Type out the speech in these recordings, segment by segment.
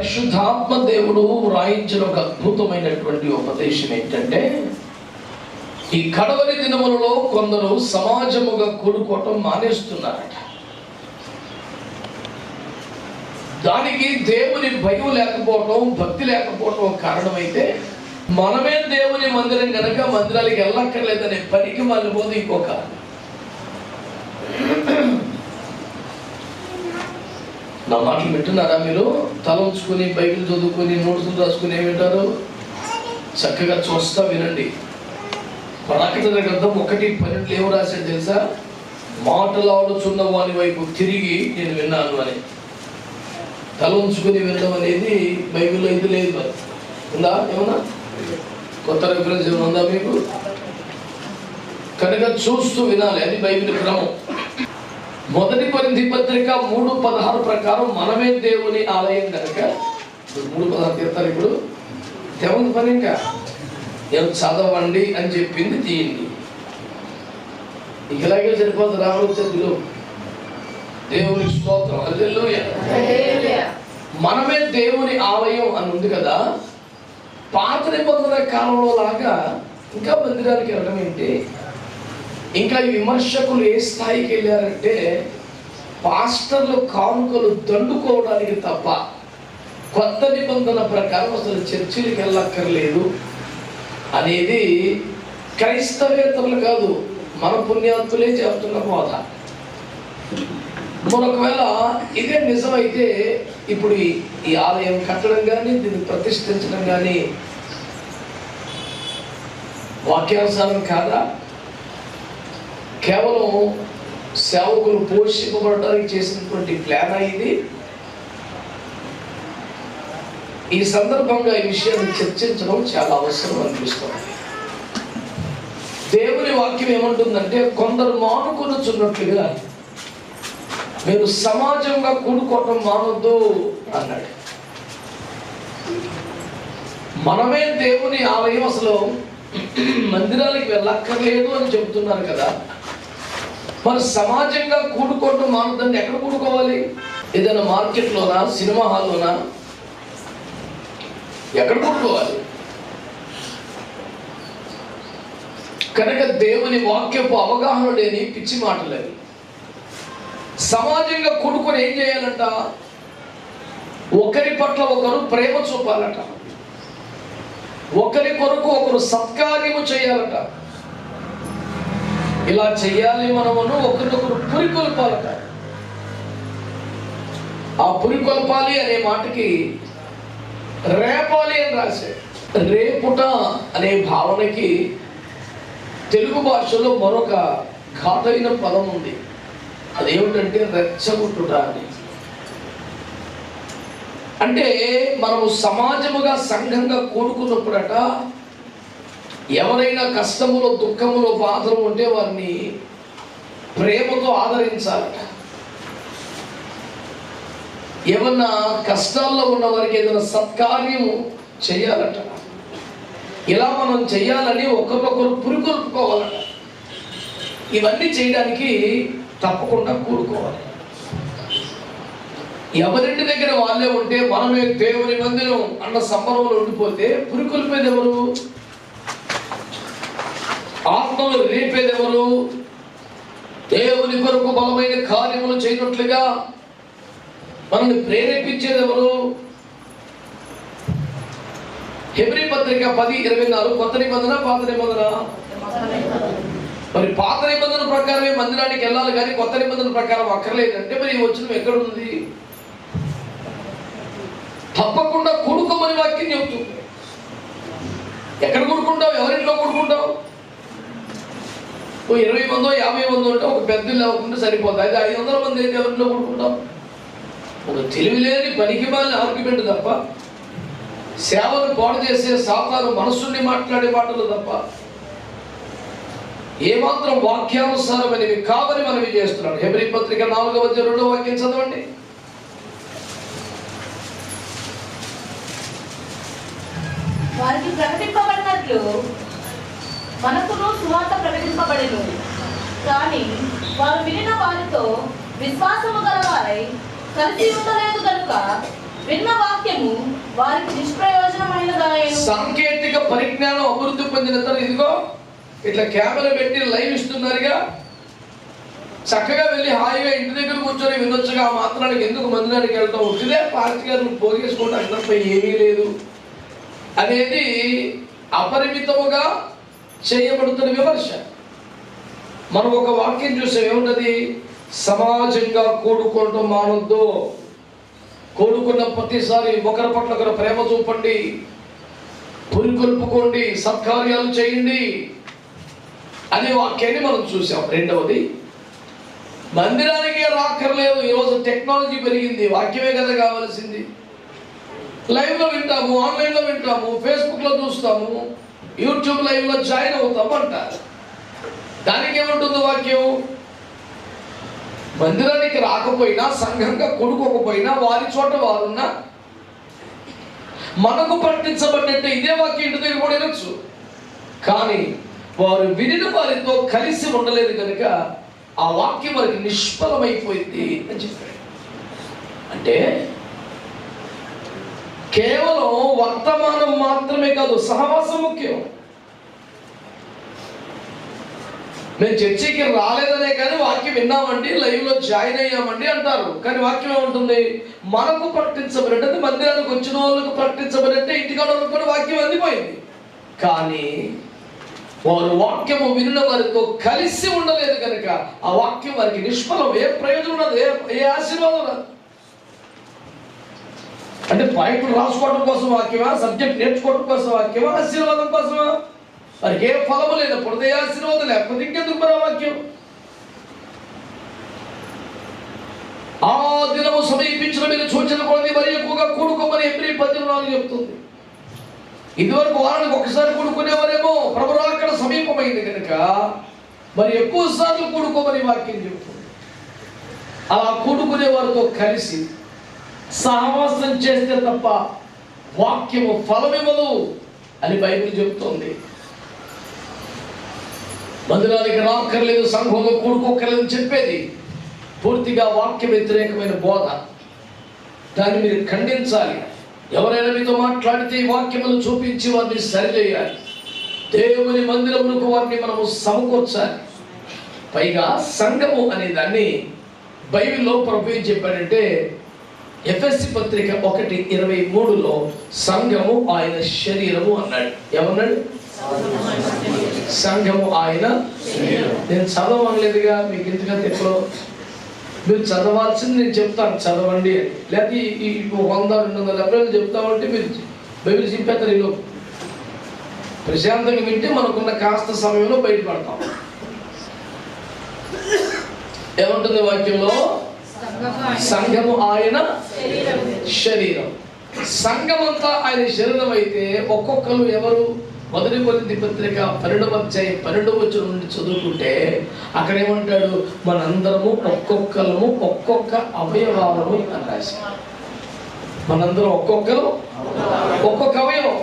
పరిశుద్ధాత్మ దేవుడు వ్రాయించిన ఒక అద్భుతమైనటువంటి ఉపదేశం ఏంటంటే, ఈ కడవరి దినములలో కొందరు సమాజముగా కూడుకోవటం మానేస్తున్నారట. దానికి దేవుని భయం లేకపోవటం, భక్తి లేకపోవటం కారణమైతే, మనమే దేవుని మందిరం కనుక మందిరాలకు వెళ్ళక్కర్లేదనే పనికి మళ్ళీ పోదు ఇంకొక. నా మాటలు వింటున్నారా మీరు? తల ఉంచుకుని బైబిల్ చదువుకుని నోట్సులు రాసుకుని ఏమింటారు? చక్కగా చూస్తా వినండి. ప్రకటన గ్రంథం 1:12 ఏమో రాశాడు తెలుసా? మాటలాడుచున్న వాని వైపు తిరిగి నేను విన్నాను అని. తల ఉంచుకుని వినడం అనేది బైబిల్లో ఇది లేదు. మరి ఉందా? ఏమన్నా కొత్త రిఫరెన్స్ ఏమైనా ఉందా మీకు? కనుక చూస్తూ వినాలి, అది బైబిల్ క్రమం. 1 కొరింథీ పత్రిక 3:16 ప్రకారం మనమే దేవుని ఆలయం కనుక 3:16 తీస్తారు. ఇప్పుడు దేవుని పని ఇంకా ఏం చదవండి అని చెప్పింది తీయండి. ఇలాగే సరిపోతుంది. రావచ్చేదిలో దేవుని స్తోత్రం, హల్లెలూయా. మనమే దేవుని ఆలయం అని ఉంది కదా. పాత నిబంధన కాలంలో లాగా ఇంకా మందిరానికి వెళ్ళడం ఏంటి? ఇంకా ఈ విమర్శకులు ఏ స్థాయికి వెళ్ళారంటే, పాస్టర్లు కానుకలు దండుకోవడానికి తప్ప కొత్త నిబంధన ప్రకారం అసలు చర్చిలకు వెళ్ళక్కర్లేదు అనేది క్రైస్తవేతరులు కాదు, మన పుణ్యాత్తులే చెప్తున్న బోధ. మరొకవేళ ఇదే నిజమైతే ఇప్పుడు ఈ ఆలయం కట్టడం కానీ దీన్ని ప్రతిష్ఠించడం కానీ వాక్యానుసారం కాదా? కేవలం సేవకులు పోషింపబడడానికి చేసినటువంటి ప్లాన్ ఇది. ఈ సందర్భంగా ఈ విషయాన్ని చర్చించడం చాలా అవసరం అనిపిస్తుంది. దేవుని వాక్యం ఏమంటుందంటే, కొందరు మానుకొనుచున్నట్లుగా మీరు సమాజంగా కూడుకోవటం మానొద్దు అన్నాడు. మనమే దేవుని ఆలయం, అసలు మందిరానికి వెళ్ళక్కర్లేదు అని చెబుతున్నారు కదా. మరి సమాజంగా కూడుకోవటం మానొద్దంటే ఎక్కడ కూడుకోవాలి? ఏదైనా మార్కెట్లోనా, సినిమా హాల్లోనా? ఎక్కడ కూడుకోవాలి? కనుక దేవుని వాక్యపు అవగాహన లేని పిచ్చి మాటలేవి. సమాజంగా కూడుకొని ఏం చేయాలంట? ఒకరి పట్ల ఒకరు ప్రేమ చూపాలట, ఒకరి కొరకు ఒకరు సత్కార్యము చేయాలట. ఇలా చెయ్యాలి మనమును. ఒకరినొకరు పురికొల్పాలట. ఆ పురికొల్పాలి అనే మాటకి రేపాలి అని రాశాడు. రేపుట అనే భావనకి తెలుగు భాషలో మరొక ఘాటైన పదం ఉంది. అదేమిటంటే రెచ్చగొట్టుట అని. అంటే మనము సమాజముగా, సంఘంగా కూడుకున్నప్పుడట, ఎవరైనా కష్టములో, దుఃఖములో, బాధలు ఉంటే వారిని ప్రేమతో ఆదరించాలట. ఏమన్నా కష్టాల్లో ఉన్న వారికి ఏదైనా సత్కార్యము చేయాలట. ఇలా మనం చేయాలని ఒకరికొకరు పురికొల్పుకోవాలట. ఇవన్నీ చేయడానికి తప్పకుండా కూడుకోవాలి. ఎవరింటి దగ్గర వాళ్ళే ఉంటే, మనమే దేవుని మందిరం అన్న సంబరంలో ఉండిపోతే పురికొల్పేది ఎవరు? ఆత్మలు రేపేది ఎవరు? దేవుని కొరకు బలమైన కార్యములు చేయనట్లుగా మనల్ని ప్రేరేపించేది ఎవరు? హెబ్రీ పత్రిక 10:24 కొత్త నిబంధన, పాత నిబంధన? మరి పాత నిబంధన ప్రకారమే మందిరానికి వెళ్ళాలి కానీ కొత్త నిబంధన ప్రకారం అక్కర్లేదంటే మరి ఈ వచనం ఎక్కడ ఉంది? తప్పకుండా కూడుకోమని వాక్యం చెబుతుంది. ఎక్కడ కూడుకుంటావు? ఎవరింట్లో కూడుకుంటావు? 20 మందో 50 మందో ఉంటే ఒక పెద్ద ఇల్లు అవ్వకుండా సరిపోతుంది. అయితే 500 మంది అయితే ఎవరింట్లో కూడుకుంటావు? ఒక తెలివి లేని పనికి మాలిన ఆర్గ్యుమెంట్ తప్ప, సేవను పాడు చేసే సాతాను మనస్సుని మాట్లాడే మాటలు తప్ప ఏమాత్రం వాక్యానుసారమైనవి కాదని మనవి చేస్తున్నాడు. హెబ్రీ పత్రిక 4:2 వాక్యం చదవండి. వారికి ప్రకటింపబడినట్లు మనకును సువార్త ప్రకటింపబడెను. కానీ వారు వినిన వారితో విశ్వాసము గలవారై కలిసి ఉండలేదు కనుక విన్న వాక్యము వారికి నిష్ప్రయోజనమైనదాయెను. సాంకేతిక పరిజ్ఞానం అభివృద్ధి పొందిన తర్వాత ఇదిగో ఇట్లా కెమెరా పెట్టి లైవ్ ఇస్తున్నారుగా, చక్కగా వెళ్ళి హాయిగా ఇంటి దగ్గర కూర్చొని వినొచ్చుగా. ఆ మాత్రానికి ఎందుకు మందిరానికి వెళ్తాం? వచ్చిదే పార్టీ గారు పోగేసుకోండి, అందరిపై ఏమీ లేదు అనేది అపరిమితముగా చేయబడుతున్న విమర్శ. మనం ఒక వాక్యం చూసాం, ఏమున్నది? సమాజంగా కూడుకోవటం మానొద్దు, కూడుకున్న ప్రతిసారి ఒకరి పట్ల ఒకరు ప్రేమ చూపండి, పురికొల్పుకోండి, సత్కార్యాలు చేయండి అనే వాక్యాన్ని మనం చూసాం. రెండవది, మందిరానికి రాక్కర్లేదు, ఈరోజు టెక్నాలజీ పెరిగింది, వాక్యమే కదా కావాల్సింది. లైవ్లో వింటాము, ఆన్లైన్లో వింటాము, ఫేస్బుక్లో చూస్తాము, యూట్యూబ్ లైవ్లో జాయిన్ అవుతాము అంటారు. దానికి ఏముంటుంది వాక్యం? మందిరానికి రాకపోయినా, సంఘంగా కొడుకోకపోయినా, వారి చోట వారున్నా మనకు పట్టించబడినట్టే ఇదే వాక్యం ఇంటి దగ్గర కూడా వినొచ్చు. కానీ వారు వినిన వారితో కలిసి ఉండలేదు కనుక ఆ వాక్యం వారికి నిష్ఫలమైపోయింది అని చెప్పాడు. అంటే కేవలం వర్తమానం మాత్రమే కాదు, సహవాసం ముఖ్యం. మేము చర్చికి రాలేదనే కానీ వాక్యం విన్నామండి, లైవ్లో జాయిన్ అయ్యామండి అంటారు. కానీ వాక్యం ఏముంటుంది? మనకు ప్రకటించబడినట్టు, మందిరానికి వచ్చిన వాళ్ళకు ప్రకటించబడినట్టే ఇంటికాడ కూడా వాక్యం అందిపోయింది. కానీ వారు వాక్యము విన్న వారితో కలిసి ఉండలేదు కనుక ఆ వాక్యం వారికి నిష్ఫలం. ఏ ప్రయోజనం ఉండదు, ఏ ఆశీర్వాదం రాదు. అంటే పాయింట్లు రాసుకోవడం కోసం వాక్యమా, సబ్జెక్ట్ నేర్చుకోవడం కోసం వాక్యమా, ఆశీర్వాదం కోసమా? వారికి ఏ ఫలము లేనప్పుడు ఏ ఆశీర్వాదం లేకపోతే ఇంకెందుకు మరి వాక్యం? ఆ దినము సమీపించిన మీరు సూచన కొలది మరి ఎక్కువగా కూడుకోమని ఎబ్రీ 14 చెప్తుంది. ఇదివరకు వారానికి ఒకసారి కూడుకునేవారేమో, ప్రభు రాకడ సమీపమైంది కనుక మరి ఎక్కువ సార్లు కూడుకోమని వాక్యం చెప్తుంది. అలా కూడుకునే వారితో కలిసి సహవాసం చేస్తే తప్ప వాక్యము ఫలమివ్వదు అని బైబిల్ చెప్తోంది. మందిరానికి రాక్కర్లేదు, సంఘంలో కూడుకోక్కర్లేదు చెప్పేది పూర్తిగా వాక్య వ్యతిరేకమైన బోధ. దాన్ని మీరు ఖండించాలి. ఎవరైనా మీతో మాట్లాడితే ఈ వాక్యములు చూపించి వారిని సరిచేయాలి. దేవుని మందిరములకు వారిని మనము సమకూర్చాలి. పైగా సంఘము అనే దాన్ని బైబిల్లో ప్రభు ఏం చెప్పాడంటే, ఎఫెసీ పత్రిక 1:23లో సంఘము ఆయన శరీరము అన్నాడు. ఏమన్నాడు? సంఘము ఆయన. నేను చదవలేదుగా, మీకు ఇంతగా తెప్పలో మీరు చదవాల్సింది నేను చెప్తాను చదవండి అని. లేకపోతే ఈ 100-200 ఎబ్రిల్ చెప్తామంటే మీరు బైబిల్ చింపేస్తారు. ఈలో ప్రశాంతంగా వింటే మనకున్న కాస్త సమయంలో బయటపడతాం. ఏముంటుంది వాక్యంలో? సంఘము ఆయన శరీరం. సంఘమంతా ఆయన శరీరం అయితే ఒక్కొక్కరు ఎవరు? 1 కొరింథీ పత్రిక 12:12 నుండి చదువుకుంటే అక్కడ ఏమంటాడు? మనందరము ఒక్కొక్కరము ఒక్కొక్క అవయవాలము అని రాసి. మనందరం ఒక్కొక్కరు ఒక్కొక్క అవయవం.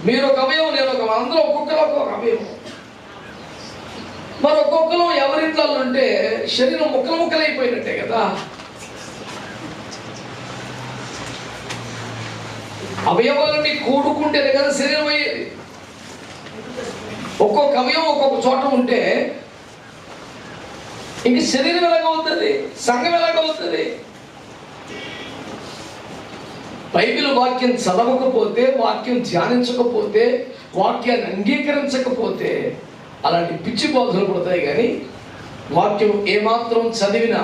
మీరు ఒక అవయవం, నేను ఒక, మనందరం ఒక్కొక్కరు ఒక్కొక్క అవయవం. మరి ఒక్కొక్కరు ఎవరింట్లో ఉంటే శరీరం ముక్కలు ముక్కలు అయిపోయినట్టే కదా. అవయవాలన్నీ కూడుకుంటేనే కదా శరీరం అయ్యేది. ఒక్కొక్క అవయవం ఒక్కొక్క చోట ఉంటే ఇంక శరీరం ఎలాగవుతుంది? సంఘం ఎలాగవుతుంది? బైబిల్ వాక్యం చదవకపోతే, వాక్యం ధ్యానించకపోతే, వాక్యాన్ని అంగీకరించకపోతే అలాంటి పిచ్చి బోధనలు పడతాయి. కానీ వాక్యం ఏమాత్రం చదివినా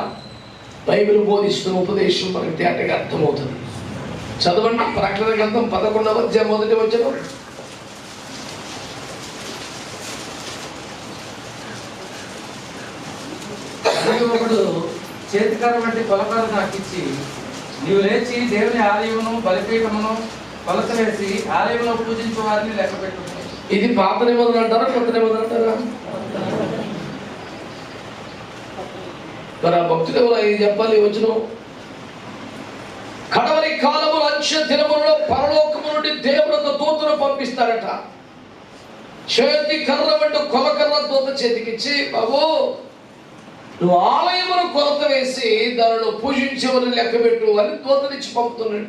బైబిల్ బోధిస్తున్న ఉపదేశం మనకి తేటగా అర్థమవుతుంది. చదవండి. ప్రకటన గ్రంథం 11వ అధ్యాయం 1వ వచనం. ఒకడు చేతికర్ర వంటి కొలకర్ర నాకు ఇచ్చి, నీవు లేచి దేవుని ఆలయమును బలిపీఠమును కొలత వేసి ఆలయంలో పూజించే వారిని లెక్క పెట్టు. ఇది పాత నిబంధన అంటారా, కొత్త నిబంధన అంటారా? మరి ఆ భక్తులు ఎవరు ఏం చెప్పాలి? వచనం, కడవరి కాలము అంచె దినములలో పరలోకము నుండి దేవుడు ఒక దూతను పంపిస్తారట. చేతి కర్ర వంటి కొలకర్ర దూత చేతికిచ్చి, బాబు నువ్వు ఆలయమును కొలత వేసి దానిలో పూజించేవారిని లెక్క పెట్టు అని దూతనిచ్చి పంపుతున్నాడు.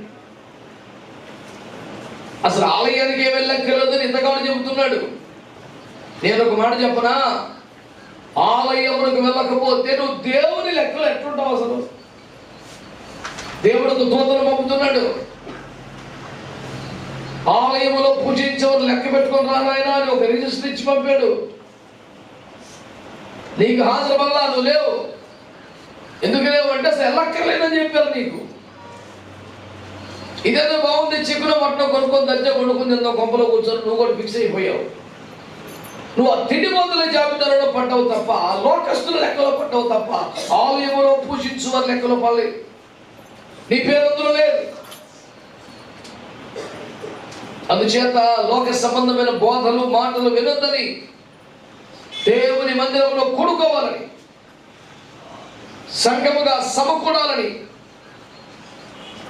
అసలు ఆలయానికి వెళ్ళక్కర్లేదని ఇంతకాలం చెబుతున్నాడు. నేను ఒక మాట చెప్పనా, ఆలయములకు వెళ్ళకపోతే నువ్వు దేవుని లెక్కలు ఎట్లుంటావు? అసలు దేవుడికి దూతలు పంపుతున్నాడు, ఆలయంలో పూజించేవారు లెక్క పెట్టుకొని రానాయన అని ఒక రిజిస్టర్ ఇచ్చి పంపాడు. నీకు హాజరు వల్ల నువ్వు లేవు. ఎందుకు లేవు అంటే అసలు వెళ్ళక్కర్లేదని చెప్పారు నీకు. ఇదేదో బాగుంది, చిక్కున పట్టణం కొనుక్కొని దర్జా కొనుక్కొని ఎంతో కొంపలో కూర్చొని నువ్వు కూడా ఫిక్స్ అయిపోయావు. నువ్వు ఆ తిండి మందుల జాబితాలో పడ్డావు తప్ప, ఆ లోకస్తుల లెక్కలో పడ్డావు తప్ప, ఆలయంలో పూజించు వారి లెక్కలో పడలేదు. నీ పేరు అందులో లేదు. అందుచేత లోక సంబంధమైన బోధలు మాటలు వినొద్దని, దేవుని మందిరంలో కూడుకోవాలని, సంఘముగా సమకూడాలని,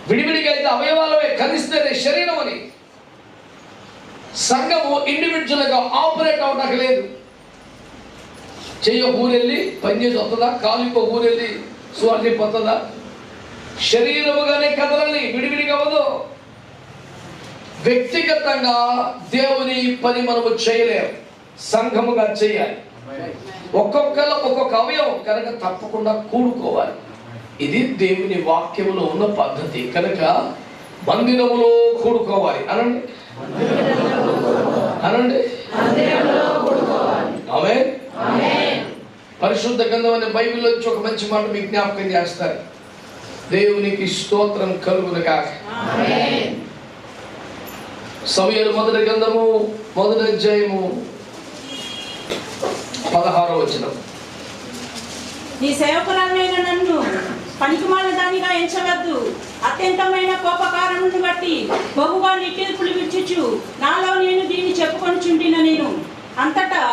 విడివిడిగా అయితే అవయవాలమే కలిస్తేనే శరీరం అని, సంఘము ఇండివిజువల్గా ఆపరేట్ అవడానికి లేదు. చెయ్యి ఊరెళ్ళి పనిచేసి వస్తుందా, కాలుకో ఊరెళ్ళి సువార్త పోతుందా? శరీరముగానే కదలని, విడివిడిగా అవ్వదు. వ్యక్తిగతంగా దేవుని పని మనము చేయలేము, సంఘముగా చేయాలి. ఒక్కొక్కరు ఒక్కొక్క అవయవం కనుక తప్పకుండా కూడుకోవాలి. ఇది దేవుని వాక్యములో ఉన్న పద్ధతి. కనుక మందిరములో కూడుకోవాలి అనండి, అనండి. ఆమేన్. పరిశుద్ధ గ్రంథం అనే బైబిల్లో నుంచి ఒక మంచి మాట మీకు జ్ఞాపకం చేస్తారు. దేవునికి స్తోత్రం కలుగును గాక. సమూయేలు మొదటి గ్రంథము 1వ అధ్యాయము 16వ వచనం. నీ సేవకురాలైన నన్ను పనికిమాలిన దానిగా ఎంచవద్దు. అత్యంతమైన కోపకారణమును బట్టి బహుగా నిట్టూర్పులు విడుచుచు నాలో నేను దీన్ని చెప్పుకొనుచుండిన నేను. అంతటా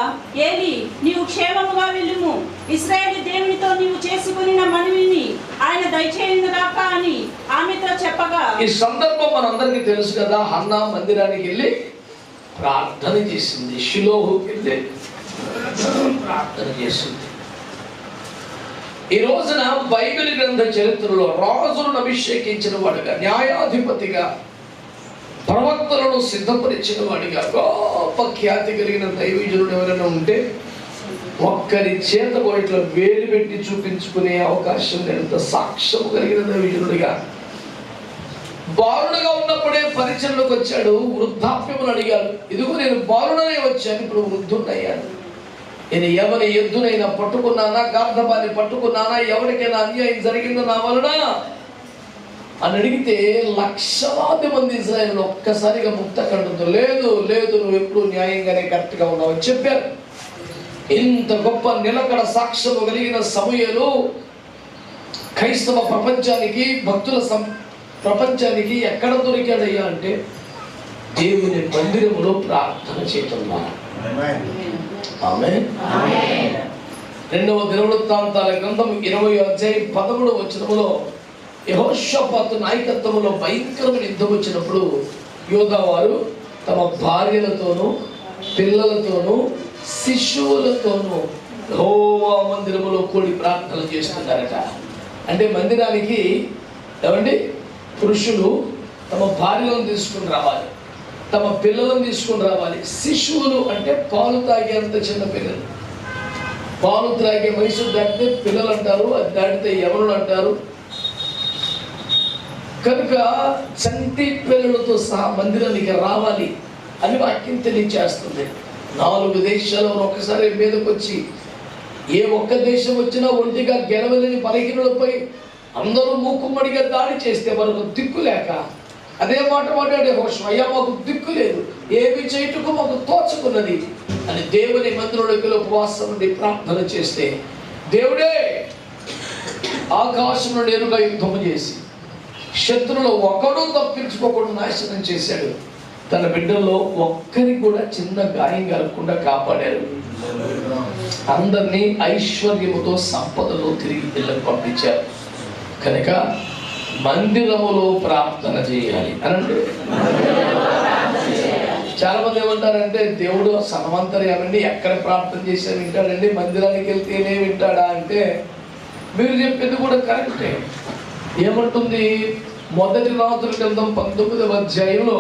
ఏలీ, నీవు క్షేమముగా వెళ్ళుము, ఇశ్రాయేలు దేవునితో నీవు చేసుకున్న మనవిని ఆయన దయచేయునుగాక అని ఆమెతో చెప్పగా. ఈ సందర్భం మనందరికీ తెలుసు కదా. హన్నా మందిరానికి వెళ్ళి ప్రార్థన చేసింది, షిలోహుకి వెళ్ళి ప్రార్థన చేసింది. ఈ రోజున బైబిల్ గ్రంథ చరిత్రలో రాజులను అభిషేకించిన వాడుగా, న్యాయాధిపతిగా, ప్రవక్తలను సిద్ధపరిచిన వాడిగా, గొప్ప ఖ్యాతి కలిగిన దైవజనుడు ఎవరైనా ఉంటే ఒక్కరి చేత ఇట్లా వేలు పెట్టి చూపించుకునే అవకాశం లేనంత సాక్ష్యం కలిగిన దైవజనుడిగా, బాలుడుగా ఉన్నప్పుడే పరిచయంలోకి వచ్చాడు. వృద్ధాప్యమును అడిగాడు. ఇదిగో నేను బాలుడనే వచ్చాను, ఇప్పుడు వృద్ధుడయ్యాను. నేను ఎవరి ఎద్దునైనా పట్టుకున్నానా, గార్ధబాన్ని పట్టుకున్నానా, ఎవరికైనా అన్యాయం జరిగిందో నా వలన అని అడిగితే లక్షలాది మంది ఇశ్రాయేలు ఒక్కసారిగా ముక్త కంటంతో లేదు లేదు, నువ్వు ఎప్పుడు న్యాయంగానే కరెక్ట్గా ఉన్నావు అని చెప్పారు. ఇంత గొప్ప నిలకడ సాక్ష్యము కలిగిన సమూయేలు క్రైస్తవ ప్రపంచానికి, భక్తుల ప్రపంచానికి ఎక్కడ దొరికాడయ్యా అంటే దేవుని మందిరములో ప్రార్థన చేయటం ద్వారా. ఆమేన్. 2వ దినవృత్తాంతాల గ్రంథం 20వ అధ్యాయం 11వ వచనములో యెహోషాపాతు నాయకత్వంలో భయంకరమైన యుద్ధం వచ్చినప్పుడు యోధా వారు తమ భార్యలతోనూ పిల్లలతోనూ శిశువులతోనూ యెహోవా మందిరములో కూడి ప్రార్థనలు చేస్తున్నారట. అంటే మందిరానికి ఏమండి పురుషులు తమ భార్యలను తీసుకుని రావాలి, తమ పిల్లలను తీసుకుని రావాలి. శిశువులు అంటే పాలు తాగేంత చిన్న పిల్లలు. పాలు త్రాగే వయసు దాటితే పిల్లలు అంటారు, అది దాటితే యవనులు అంటారు. కనుక చంటి పిల్లలతో సహా మందిరానికి రావాలి అని వాక్యం తెలియచేస్తుంది. 4 దేశాలు ఒక్కసారి మీదకి వచ్చి ఏ ఒక్క దేశం వచ్చినా ఒంటిగా గెలవలేని బలహీనులపై అందరూ మూకుమ్మడిగా దాడి చేస్తే మనకు దిక్కు లేక అదే మాట మాట్లాడే అయ్యా మాకు దిక్కు లేదు, ఏమి చేయటకు మాకు తోచుకున్నది అని దేవుని మందిరంలోకి ఉపవాసం నుండి ప్రార్థన చేస్తే దేవుడే ఆకాశం నుండి ఎరుగా యుద్ధము చేసి శత్రువులు ఒకడు తప్పించుకోకుండా నాశనం చేశాడు. తన బిడ్డల్లో ఒక్కరికి కూడా చిన్న గాయం కలగకుండా కాపాడారు. అందరినీ ఐశ్వర్యముతో సంపదలో తిరిగి ఇళ్ళకు పంపించారు. కనుక మందిరములో ప్రార్థన చేయాలి అనంటే చాలా మంది ఏమంటారంటే దేవుడు సనవంతర్యామండి ఎక్కడ ప్రార్థన చేసే వింటాడండి, మందిరానికి వెళ్తేనే వింటాడా అంటే మీరు చెప్పింది కూడా కరెక్టే. ఏమంటుంది మొదటి రాజుల గ్రంథం 19వ అధ్యాయంలో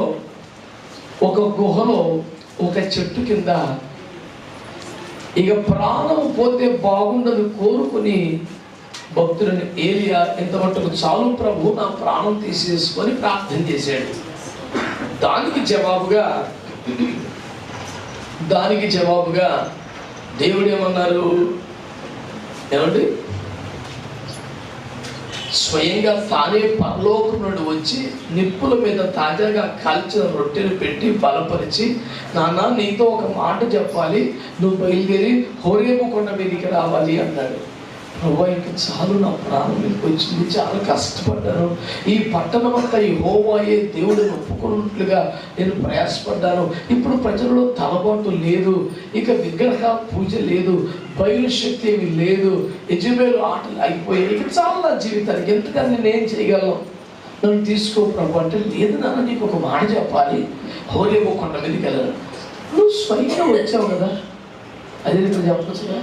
ఒక గుహలో ఒక చెట్టు కింద ఇక ప్రాణం పోతే బాగుండని కోరుకుని భక్తుడిని ఏలియా ఇంతమట్టుకు చాలు ప్రభు నా ప్రాణం తీసేసుకొని ప్రార్థన చేశాడు. దానికి జవాబుగా దేవుడు ఏమన్నారు? ఏమండి? స్వయంగా తానే పరలోకం నుండి వచ్చి నిప్పుల మీద తాజాగా కాల్చిన రొట్టెలు పెట్టి బలపరిచి, నాన్న నీతో ఒక మాట చెప్పాలి, నువ్వు బయలుదేరి హోరేబు కొండ మీదకి రావాలి అన్నాడు. ప్రభు ఇంకా చాలు, నా ప్రాణం మీదకి వచ్చింది, చాలా కష్టపడ్డాను, ఈ పట్టణం అంతా ఈ యెహోవాయే దేవుడిని ఒప్పుకున్నట్లుగా నేను ప్రయాసపడ్డాను, ఇప్పుడు ప్రజలలో తలబాటు లేదు, ఇక విగ్రహ పూజ లేదు, బయలు శక్తి ఏమి లేదు, యెజబెలు ఆటలు అయిపోయాయి, ఇక చాలా జీవితానికి ఎంతకని నేనేం చేయగలను, నన్ను తీసుకో ప్రభు అంటే, లేదు నాన్న నీకు ఒక మాట చెప్పాలి, హోరేబు కొండ మీదకి వెళ్ళను. నువ్వు స్వయంగా వచ్చావు కదా, అదే ఇక్కడ చెప్పచ్చు కదా.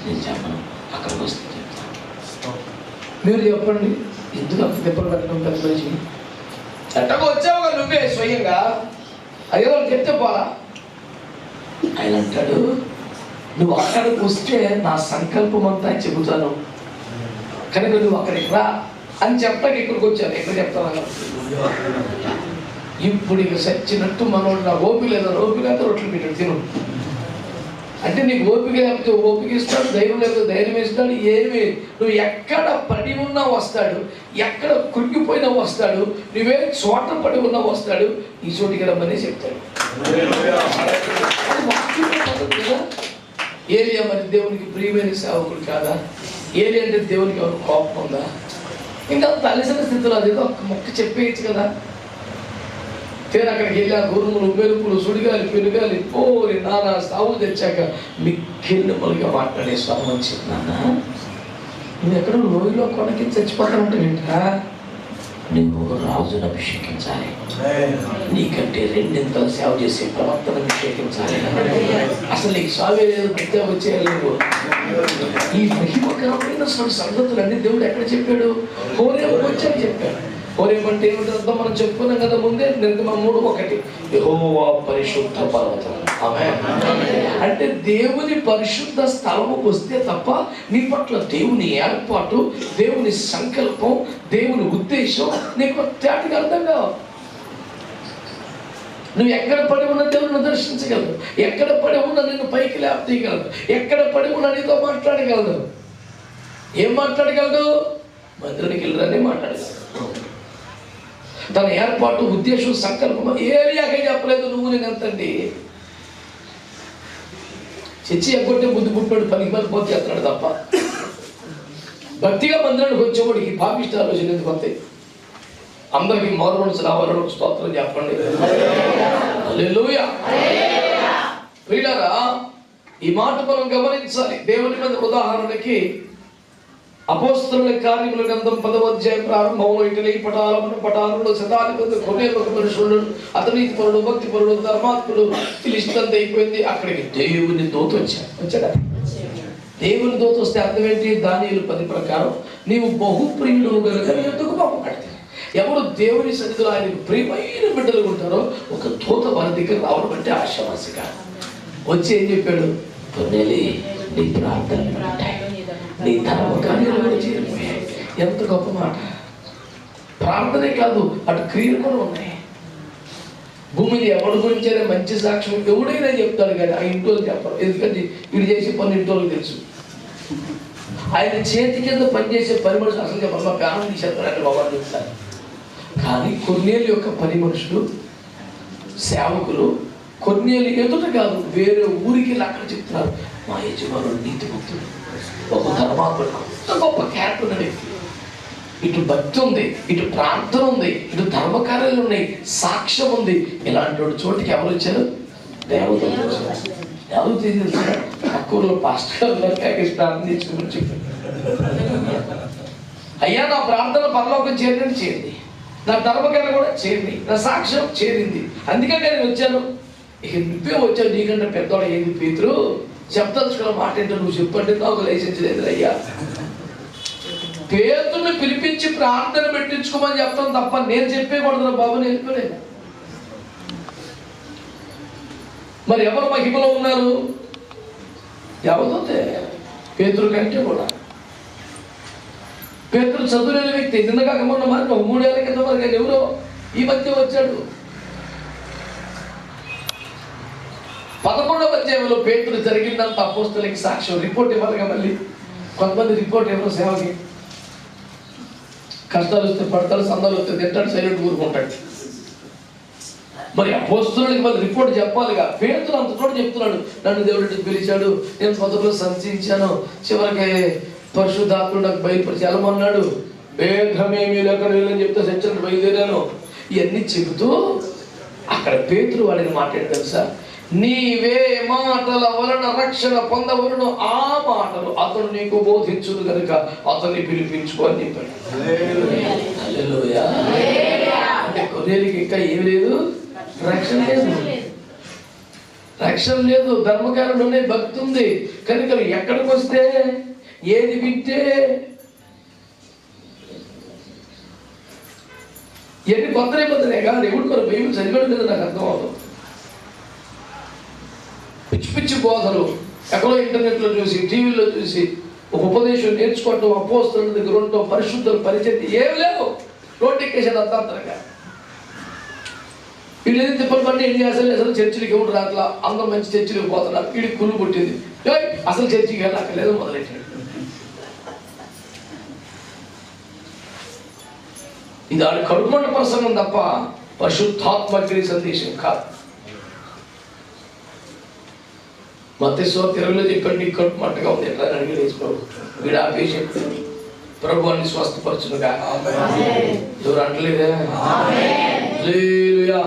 నేను చెప్పను, అక్కడికి వస్తే చెప్తాను. మీరు చెప్పండి, ఎందుకు అంత దెబ్బలు పెట్టడం పెద్ద మనిషి? ఎట్టకు వచ్చావు కదా నువ్వే స్వయంగా, అదే వాళ్ళు చెప్తే పోలా. ఆయన అంటాడు, నువ్వు అక్కడికి వస్తే నా సంకల్పం అంతా చెబుతాను, కనుక నువ్వు అక్కడికి రా అని చెప్తాను. ఇక్కడికి వచ్చాను, ఎక్కడ చెప్తాను? ఇప్పుడు ఇక సచ్చినట్టు మనోడు నా ఓపిక లేదా, ఓపిక అయితే రొట్టెలు పెట్టాడు తిను అంటే, నీకు ఓపిక లేకపోతే ఓపిక ఇస్తాడు, ధైర్యం లేకపోతే ధైర్యం ఇస్తాడు. ఏమి నువ్వు ఎక్కడ పడి ఉన్నా వస్తాడు, ఎక్కడ కురిగిపోయినా వస్తాడు, నువ్వే చోట పడి ఉన్నా వస్తాడు, ఈ చోటికి రమ్మని చెప్తాడు. ఏలియా మరి దేవునికి ప్రియమైన సేవకుడు కాదా? ఏలియా అంటే దేవునికి ఎవరు కోపం ఉందా? ఇంకా తలసిన స్థితిలో అదేదో ఒక మొక్క చెప్పేయచ్చు కదా. తేను అక్కడికి వెళ్ళా, గురుములు, మెరుపులు, సుడిగాలి, పెనుగాలి, పోరి నానా సాగు తెచ్చాక మిక్కిలి మొలిగా మాట్లాడే స్వామి వచ్చింది. నాన్న నువ్వు ఎక్కడో లోయలో కొనకి చచ్చిపోతానంటే ఏంట్రా? నువ్వు రాజును అభిషేకించాలి, నీకంటే రెండింతల సేవ చేసే ప్రవక్తను అభిషేకించాలి. అసలు నీకు స్వామి లేదు, ప్రత్యేక వచ్చేయలేదు. ఈ మహిమకరమైన సంగతులన్నీ దేవుడు ఎక్కడ చెప్పాడు? హోరేబుకు వచ్చాక చెప్పాడు. హోరేబు అంటే ఏమిటో మనం చెప్పుకున్నాం కదా ముందే, నిర్గమ 3:1 యెహోవా పరిశుద్ధ పర్వతం. ఆమేన్. అంటే దేవుని పరిశుద్ధ స్థలముకు వస్తే తప్ప నీ పట్ల దేవుని ఏర్పాటు, దేవుని సంకల్పం, దేవుని ఉద్దేశం నీకు తేటగా అర్థం కావు. నువ్వు ఎక్కడ పడి ఉన్న దేవుని దర్శించగలదు, ఎక్కడ పడి ఉన్న నిన్ను పైకి లేపతీయగలదు, ఎక్కడ పడి ఉన్న నీతో మాట్లాడగలదు. ఏం మాట్లాడగలదు? మందిరానికి వెళ్ళరని మాట్లాడగలదు. తన ఏర్పాటు, ఉద్దేశం, సంకల్పం ఏరియాకే చెప్పలేదు. నువ్వు నేను ఎంతండి చచ్చి ఎగ్గొట్టే బుద్ధి పుట్టాడు, పనికి పని పోతే చేస్తున్నాడు తప్ప భక్తిగా మందిరానికి వచ్చేవాడికి పాపిష్ట ఆలోచన ఎందుకు వస్తాయి? అందరికీ మారు మనసు రావాలని స్తోత్రం చెప్పండి. హల్లెలూయా. ప్రియులారా, ఈ మాట మనం గమనించాలి. దేవుని మీద ఉదాహరణకి అపోస్తలుల కార్యముల గ్రంథం 10వ అధ్యాయం ప్రారంభంలో ఇటలీ పటాలంలో శతాధిపతి కొర్నేలు ఒక మనుషుడు, అతని పరుడు, భక్తి పరుడు, ధర్మాత్ముడు, లిస్ట్ అయిపోయింది. అక్కడికి దేవుని దూత వచ్చాడా? దేవుని దూత వస్తే అర్థం ఏంటి? దానియేలు 10 ప్రకారం నీవు బహుప్రియుడు కనుక ఎందుకు పంపబడితే, ఎవరు దేవుని సన్నిధిలో ఆయనకు ప్రియమైన బిడ్డలు ఉంటారో ఒక దూత వారి దగ్గర రావడం అంటే ఆశావాసిగా వచ్చి ఏం చెప్పాడు? కొర్నేలి, నీ ప్రార్థనలు ఉంటాయి, నీ ధర్మ కార్యాలు చేరిపోయాయి. ఎంత గొప్ప మాట! ప్రార్థనే కాదు, అటు క్రియలు కూడా ఉన్నాయి. భూమిని ఎవరి గురించైనా మంచి సాక్ష్యం ఎవడైనా చెప్తాడు కానీ ఆ ఇంటోళ్ళు చెప్పరు. ఎందుకంటే వీడు చేసే పని ఇంటోళ్ళకి తెలుసు. ఆయన చేతి కింద పనిచేసే పని మనుషులు అసలు చెప్పాలి, మా ప్రాణం తీసేస్తారంటే బాబా చెప్తారు. కానీ కొర్నేలు యొక్క పని మనుషులు, సేవకులు కొర్నేలు ఎదుట కాదు, వేరే ఊరికి అక్కడ చెప్తున్నారు, మా యజమానుడు నీతిమంతుడు, ఒక ధర్మాత్ముడు, గొప్ప క్యారెక్టర్ ఉన్న వ్యక్తి. ఇటు భక్తి ఉంది, ఇటు ప్రార్థన ఉంది, ఇటు ధర్మకార్యాలు ఉన్నాయి, సాక్ష్యం ఉంది. ఇలాంటి చోటికి ఎవరు వచ్చారు? దేవతలు వచ్చారు. ఎవరు తెలియదు? తక్కువలో పాస్టర్ ప్రార్థన చేసుకుని చెప్పారు, అయ్యా నా ప్రార్థన పరలోకం చేరినట్టు చేయండి, నా ధర్మకార్యం కూడా చేయండి, నా సాక్ష్యం చేరింది, అందుకే నేను వచ్చాను. ఇక నువ్వే వచ్చావు, నీకంటే పెద్దవాడు ఏంది పేతురు, చెప్తలుచుకున్న మాట ఏంటో నువ్వు చెప్పండి, నాకు లైసెన్స్ లేదు అయ్యా. పేతుని పిలిపించి ప్రార్థన పెట్టించుకోమని చెప్తాను తప్ప నేను చెప్పేకూడదు బాబు, నేను వెళ్ళిపోలేదు. మరి ఎవరు మహిమలో ఉన్నారు? ఎవరితే? పేతురు కంటే కూడా. పేతురు చదువులేని వ్యక్తి. నిన్నగా మొన్న మరి 3 ఏళ్ల కింద వరకు ఆయన ఎవరో ఈ మధ్య వచ్చాడు. 11వ అధ్యాయంలో పేతురు జరిగిందంత అపోస్తలులకి సాక్ష్యం రిపోర్ట్ ఇవ్వాలిగా. మళ్ళీ కొంతమంది రిపోర్ట్ ఎవరో సేవకి కష్టాలు వస్తే పడతాడు, సందాలు వస్తే తింటాడు, సైలెంట్ ఊరుకుంటాడు. మరి అపోస్తలులకి మళ్ళీ రిపోర్ట్ చెప్పాలిగా. పేతురు అంత చోట చెప్తున్నాడు, నన్ను దేవుడికి పిలిచాడు, నేను మొదట్లో సంచరించాను, చివరికి పరిశుద్ధాత్ముడు నాకు బయలుపరిచి వెళ్ళమన్నాడు, వేగమేమీ లేకుండా వెళ్ళని చెప్తే సత్యాన్ని బయలుదేరాను. ఇవన్నీ చెబుతూ అక్కడ పేతురు వాడిని మాట్లాడి తెలుసా, నీవే మాటల వలన రక్షణ పొందవలను, ఆ మాటలు అతడు నీకు బోధించును కనుక అతన్ని పిలిపించుకో అని చెప్పాడు. హల్లెలూయా. అంటే కొన్నేళ్ళకి ఇంకా ఏం లేదు, రక్షణ లేదు, రక్షణ లేదు. ధర్మకారుడునే భక్తి ఉంది కనుక ఎక్కడికి వస్తే ఏది వింటే ఎన్ని కొత్త నిబంధనే కాదు. ఎవడు మరి బైబిల్ చదివాడు కదా నాకు అర్థం అవుతుంది. పిచ్చి పిచ్చి బోధలు ఎక్కడో ఇంటర్నెట్లో చూసి, టీవీలో చూసి ఒక ఉపదేశం నేర్చుకోవటం, అపోస్తలుల దగ్గర ఉండటం, పరిశుద్ధుల పరిచయం ఏం లేవు. నోటిఫికేషన్ అర్థంతరంగా వీళ్ళు ఏది తిప్పలు పట్టి ఏం చేస్తారు, అసలు చర్చిలకి ఎవరు రాట్లా, అందరూ మంచి చర్చిలకు పోతున్నారు, వీడికి కుళ్ళు పుట్టింది, అసలు చర్చికి వెళ్ళక్కర్లేదు మొదలెట్టాడు. ఇది ఆడు కడుపుమంట ప్రసంగం తప్ప పరిశుద్ధాత్మకి సందేశం కాదు. మత్తయి 20లో చెప్పాడు, నీకు కడుపు మంటగా ఉంది ఎట్లా అని అడిగి ప్రభు. వీడు ఆపేసి చెప్పాడు, ప్రభు అన్ని స్వస్థపరచునుగా. ఎవరు అంటలేదా? హల్లెలూయా.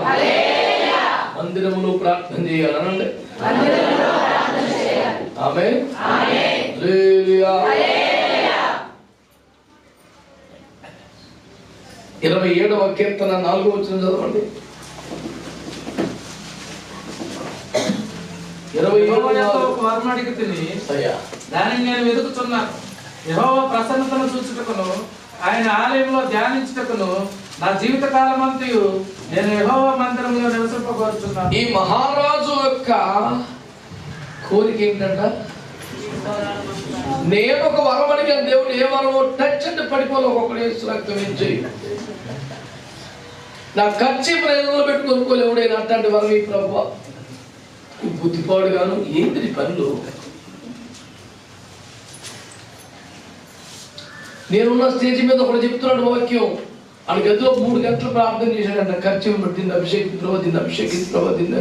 మందిరములో ప్రార్థన చేయాలనండి. ఆమేన్. హల్లెలూయా. 27వ కీర్తన 4వ వచనం చదవండి. 27 దానిని నేను వెతుకుతున్నాను. యెహోవా ప్రసన్నతను చూచుటకును ఆయన ఆలయంలో ధ్యానించుటకును నా జీవిత కాలమంతయు నేను యెహోవా మందిరంలో నివసింపబోతున్నాను. ఈ మహారాజు యొక్క కోరిక ఏంటంట? నేను ఒక వరం అడిగాను, దేవుడు ఏ వరమో టచ్ అంటే పడిపోవాలి. ఒక్కొక్కడే రక్తం ఏం చేయి, నా ఖర్చు ప్రయోజనంలో పెట్టుకోనుకోలే ఎవడైనా అట్లాంటి వరం. ఈ ప్రభు బుద్ధిపాడు గాను ఏంటి పనులు. నేనున్న స్టేజ్ మీద ఒకటి చెప్తున్నాడు వాక్యం, ఆ గదిలో 3 గంటలు ప్రార్థన చేశాడంట. ఖర్చు దీన్ని అభిషేకించి ప్రభు, దీన్ని అభిషేకించి ప్రభు, దీన్ని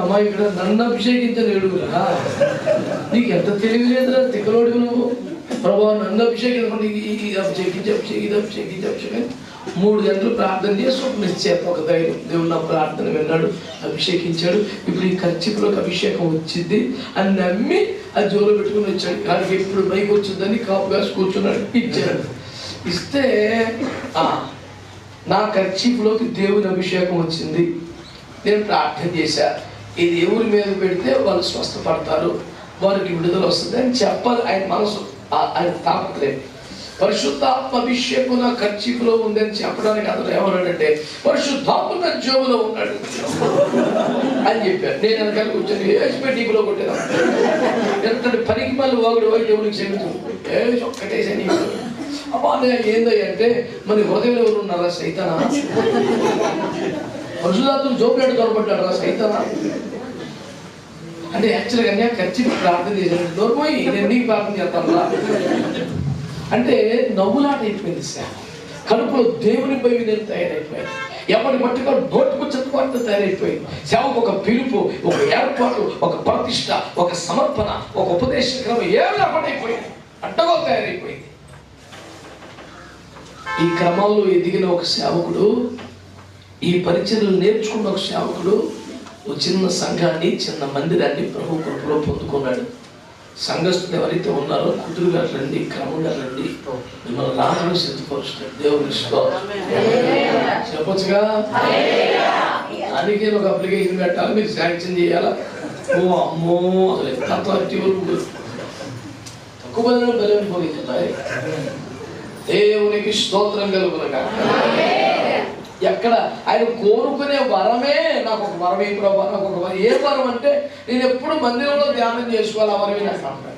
అమ్మాయి ఇక్కడ నన్ను అభిషేకించని ఏడుగురా, నీకు ఎంత తెలివి లేదురా, తిక్కలోడు నువ్వు. ప్రభు నన్ను అభిషేకించండి, ఇది అభిషేకించి ఇది అభిషేకించి అభిషేకం 3 గంటలు ప్రార్థన చేసి ఒక నిశ్చయం, ఒక ధైర్యం. దేవుడు నా ప్రార్థన విన్నాడు, అభిషేకించాడు. ఇప్పుడు ఈ ఖర్చులోకి అభిషేకం వచ్చింది అని నమ్మి అది జోలో పెట్టుకుని వచ్చాడు. కానీ ఎప్పుడు బైక్ వచ్చిందని కాపు కాసి కూర్చున్నాడు. ఇచ్చాడు. ఇస్తే నా ఖర్చులోకి దేవుని అభిషేకం వచ్చింది, నేను ప్రార్థన చేశా, ఇది ఎవరి మీద పెడితే వాళ్ళు స్వస్థపడతారు, వారికి విడుదల వస్తుంది అని చెప్పాలి. ఆయన మనసు, ఆయన తాపత్రయం. పరిశుద్ధాత్మ అభిషేకం నా ఖర్చులో ఉందని చెప్పడానికి అతను ఏమన్నాడంటే, పరిశుద్ధాత్మ నా జోబులో ఉన్నాడు అని చెప్పారు. నేను వెనకాల కూర్చొని టీపీలో కొట్టేదాం. ఎందుకంటే పనికి మళ్ళీ వాగుడు వాగి దేవుడికి క్షమించు ఒక్కటేసని. అమ్మా ఏందో అంటే మన హృదయంలో ఎవరు ఉన్నారా? సైతానా? పరిశుద్ధాత్మ జోబులేడు కనబడ్డాడు రా సైతానా? అంటే యాక్చువల్గా ఖర్చు ప్రార్థన చేశాను, దూరపోయి నేను నీకు ప్రార్థన చేస్తాను రా అంటే నవ్వులాట అయిపోయింది. సేవ కడుపులో దేవుని పై నేను తయారైపోయాను. ఎవరి మట్టుగా నోటుకు చెత్తపాటు తయారైపోయింది. సేవకు ఒక పిలుపు, ఒక ఏర్పాటు, ఒక ప్రతిష్ట, ఒక సమర్పణ, ఒక ఉపదేశ క్రమం ఏమి లేకపోయిపోయింది, అడ్డగో తయారైపోయింది. ఈ క్రమంలో ఎదిగిన ఒక సేవకుడు, ఈ పరిచర్యలు నేర్చుకున్న ఒక సేవకుడు ఒక చిన్న సంఘాన్ని, చిన్న మందిరాన్ని ప్రభు కృపలో పొందుకున్నాడు. సంఘస్థులు ఎవరైతే ఉన్నారో కుదురుగా రండి, క్రమంగా రండి, మిమ్మల్ని రాను సిద్ధపరుస్తాడు. దేవుని చెప్పొచ్చుగా. దానికి ఒక అప్లికేషన్ పెట్టాలి, మీరు శాంక్షన్ చేయాలా? ఓ అమ్మో అసలు ఎంత అథారిటీ తక్కువ బలం బలమైపోయింది. దేవునికి స్తోత్రం కలుగునగా. ఎక్కడ ఆయన కోరుకునే వరమే, నాకు ఒక వరం ఏ ప్రభా, నాకు ఒక వరం. ఏ వరం అంటే నేను ఎప్పుడు మందిరంలో ధ్యానం చేసుకోవాలి, ఆ వరమే నాకు కావాలి.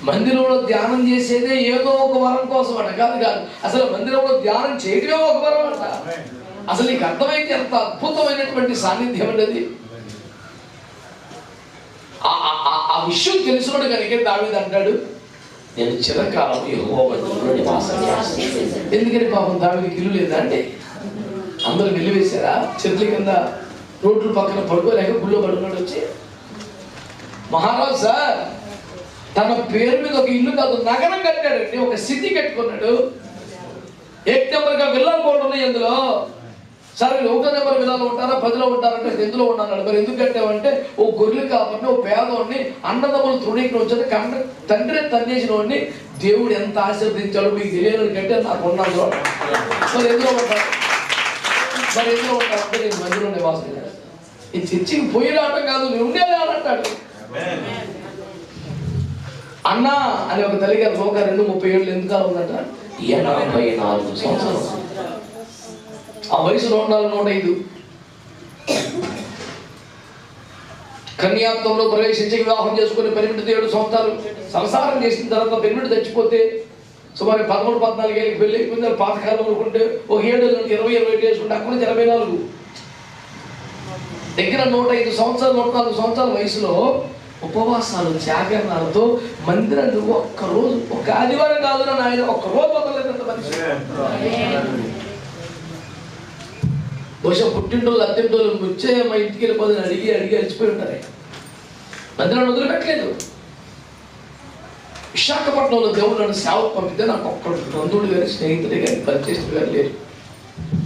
మందిరంలో ధ్యానం చేసేదే ఏదో ఒక వరం కోసం అంట, కాదు అసలు మందిరంలో ధ్యానం చేయడమే ఒక వరం అంట. అసలు నీకు అర్థమైతే ఎంత అద్భుతమైనటువంటి సాన్నిధ్యం అనేది. ఆ విషయం తెలిసినోడు కనుక దావీదు అంటాడు, నేను చిరకాలం యెహోవా మందిరంలో నివాసం చేస్తాను. ఎందుకని పాపం దావీదుకి ఇల్లు లేదా అండి? అందరూ వెలివేశారా? చెట్ల కింద రోడ్ల పక్కన పడుకోలేక గుళ్ళో పడుకున్నాడు వచ్చి. మహారాజు సార్ తన పేరు మీద ఒక ఇల్లు కాదు నగరం కట్టాడండి, ఒక సిటీ కట్టుకున్నాడు. 1 నెంబర్గా విల్లాలు కూడా ఉన్నాయి అందులో. సరే 1 నెంబర్ విల్లాలో ఉంటారా 10లో ఉంటారంటే 10లో ఉన్నాను. మరి ఎందుకు కట్టావంటే ఓ గొర్రెలు కాబట్టి ఓ పేదవాడిని అన్నదమ్ములు తృణీకరించని తండ్రి తన్నేసిన వాడిని దేవుడు ఎంత ఆశీర్వదించాడో మీకు తెలియని కట్టే నాకు ఉన్నాను. మరి ఎందులో ఉంటారు, అంటే నేను మందిలో నివాసం చేస్తాను. ఈ చర్చికి పోయి రావడం కాదు, నేను ఉండేది అంటాడు. అన్నా అని ఒక తల్లి గారు లోక 2-30 ఎందుకు ఉందంట? 84 సంవత్సరాలు. ఆ వయసు 104-105. కన్యాత్వంలో ప్రవేశించి వివాహం చేసుకుని 18 సంవత్సరాలు సంసారం చేసిన తర్వాత పెన్నుడు చచ్చిపోతే సుమారు 13-14 ఏళ్ళకి పెళ్లి అయిపోయింది. పాతకాలం అనుకుంటే ఒక 7-20 చేసుకుంటే అక్కడ 84 దగ్గర 105 సంవత్సరాలు 104 సంవత్సరాల వయసులో ఉపవాసాలు జాగరణాలతో మందిరాన్ని ఒక్కరోజు, ఒక ఆదివారం కాదు ఆయన ఒక్కరోజు వదలలేదంత మనిషి. బహుశా పుట్టింటోళ్ళు అత్తింటోళ్ళు వచ్చే మా ఇంటికి వెళ్ళిపోదని అడిగి అడిచిపోయి ఉంటారు. మందిరాన్ని వదిలిపెట్టలేదు. విశాఖపట్నంలో దేవుడు నన్ను సేవకు పంపితే నాకు ఒక్కడు బంధువుడు గారి స్నేహితుడు గారి పరిచయస్తుడు గారు లేరు.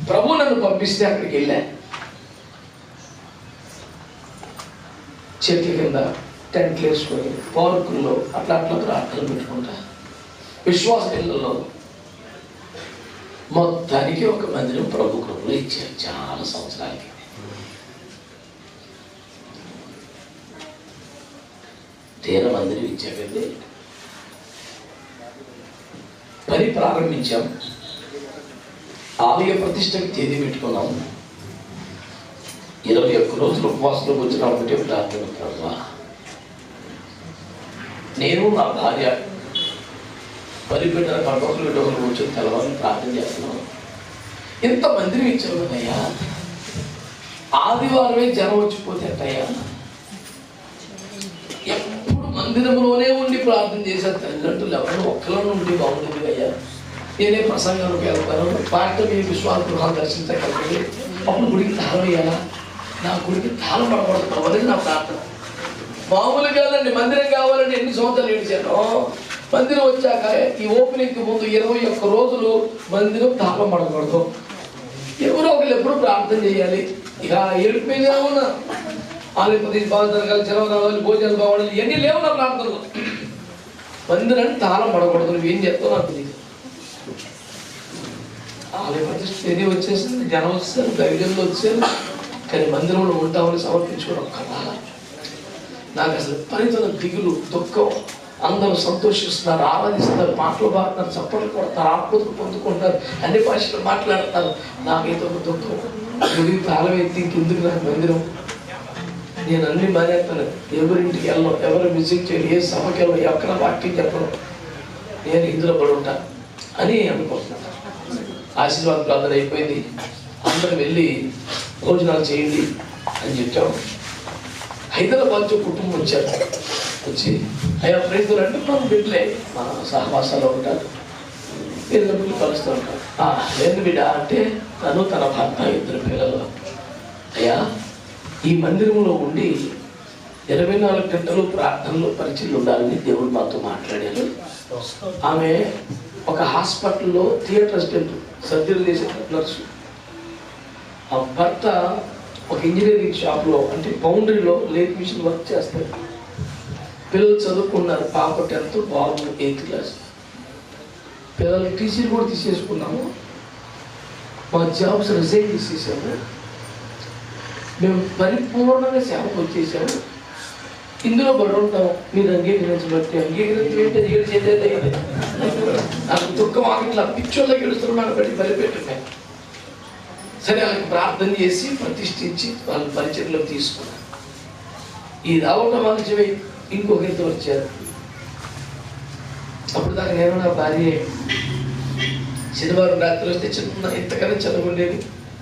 ప్రభు నన్ను పంపిస్తే అక్కడికి వెళ్ళా. చెట్ల కింద టెంట్లు వేసుకొని పార్కుల్లో అట్లా ప్రార్థనలు పెట్టుకుంటా. విశ్వాస ఇళ్లలో మొత్తానికి ఒక మందిరం ప్రభు కృపలో ఇచ్చారు చాలా సంవత్సరాలకి. తీర మందిరం ఇచ్చాకండి పని ప్రారంభించాం. ఆలయ ప్రతిష్టకి తేదీ పెట్టుకున్నాం. 21 రోజులు ఉపవాసంలో వచ్చిన ఒకటే ప్రార్థన, ప్రభా నేను నా భార్య పరిపెట్టిన 12 రోజులు కూర్చొని తెలవాలని ప్రార్థన చేస్తున్నాను. ఇంత మందిరం ఇచ్చావు కదయ్యా, ఆదివారమే జనం వచ్చిపోతే అట్టయ్యా. ఎప్పుడు మందిరంలోనే ఉండి ప్రార్థన చేశారు. తల్లిదండ్రులు ఎవరైనా ఒక్కలో ఉండి బాగుండేది అయ్యా. నేనే ప్రసంగానికి వెళ్తాను, పార్టీ మీ విశ్వాస గృహాలు దర్శించగలిగి అప్పుడు గుడికి తాళం వేయాలా, నా గుడికి తాళం పడకూడదు అనేది నా ప్రార్థన. మామూలు కాదండి, మందిరం కావాలంటే ఎన్ని సంవత్సరాలు ఏడిచాను. మందిరం వచ్చాక ఈ ఓపెనింగ్కి ముందు 21 రోజులు మందిరం తాళం పడకూడదు. ఎవరో ఒకరు ఎప్పుడు ప్రార్థన చేయాలి. ఇక ఏడిపోయిందే ఉన్నా ఆలయపతి బాగా జరగాలి, చెలవ రావాలి, భోజనాలు బాగుండాలి, ఇవన్నీ లేవు నా ప్రార్థనలు. మందిరాన్ని తాళం పడకూడదు. నువ్వేం చేస్తావు నాకు తెలియదు. ఆలయపతి తేదీ వచ్చేసింది, జనం వచ్చేసారు, దైర్యంలో వచ్చారు. కానీ మందిరంలో ఉంటామని సమర్పించుకోవడం కదా నాకు అసలు పరితల దిగులు దుఃఖం. అందరూ సంతోషిస్తున్నారు, ఆరాధిస్తున్నారు, పాటలు పాడుతున్నారు, చప్పట్లు కొడతారు, ఆత్మతులు పొందుకుంటారు, అన్ని భాషలు మాట్లాడతారు. నాకైతే ఒక దుఃఖం. గుడి తాళం ఎత్తి ఇంకెందుకు నాకు మందిరం? నేను అన్ని మానేస్తాను. ఎవరింటికి వెళ్ళను, ఎవరు విజిట్ చేయను, ఏ సభకి వెళ్ళను, ఎక్కడ వాక్యం చెప్పను, నేను ఇందులో పడి ఉంటాను అని అనుకుంటున్నాను. ఆశీర్వాద ప్రార్థన అయిపోయింది. అందరూ వెళ్ళి భోజనాలు చేయండి అని చెప్పాము. హైదరాబాద్ కుటుంబం వచ్చారు. వచ్చి అయ్యా ప్రైజులు అంటే మనం బిడ్డలే మన సహవాసాలు ఉంటారు, పిల్లలు కలుస్తూ ఉంటారు. లేదు బిడ్డ అంటే తను తన భర్త 2 పిల్లలు. అయ్యా ఈ మందిరంలో ఉండి 24 గంటలు ప్రార్థనలు పరిచయలు ఉండాలని దేవుడు మాతో మాట్లాడారు. ఆమె ఒక హాస్పిటల్లో థియేటర్ అసిస్టెంట్, సర్జరీ చేసే నర్సు. ఆ భర్త ఒక ఇంజనీరింగ్ షాప్లో అంటే బౌండరీలో లేట్ మిషన్ వర్క్ చేస్తారు. పిల్లలు చదువుకున్నారు. పాప 10th, బాబు 8th క్లాస్. పిల్లలు టీసీలు కూడా తీసేసుకున్నాము. మా జాబ్స్ రిజైన్ చేసేసాము. మేము పరిపూర్ణంగా సేవకు వచ్చేసాము. ఇందులో పడి ఉంటాము. మీరు అంగీకరించబట్టి అంగీకరించబట్టి ఏడు చేసేది నాకు దుఃఖం ఆగట్లా, పిచ్చోళ్ళకి గెలుస్తున్నాను బట్టి బలిపెట్టినాయి. సరే వాళ్ళకి ప్రార్థన చేసి ప్రతిష్ఠించి వాళ్ళ పరిచయంలో తీసుకున్నాను. ఈ రావడం ఆలస్యమై ఇంకొకరితో వచ్చారు. అప్పుడు దాకా నేను నా భార్య శనివారం రాత్రి వస్తే చిన్న ఇంతకన్నా చదవకుండేది.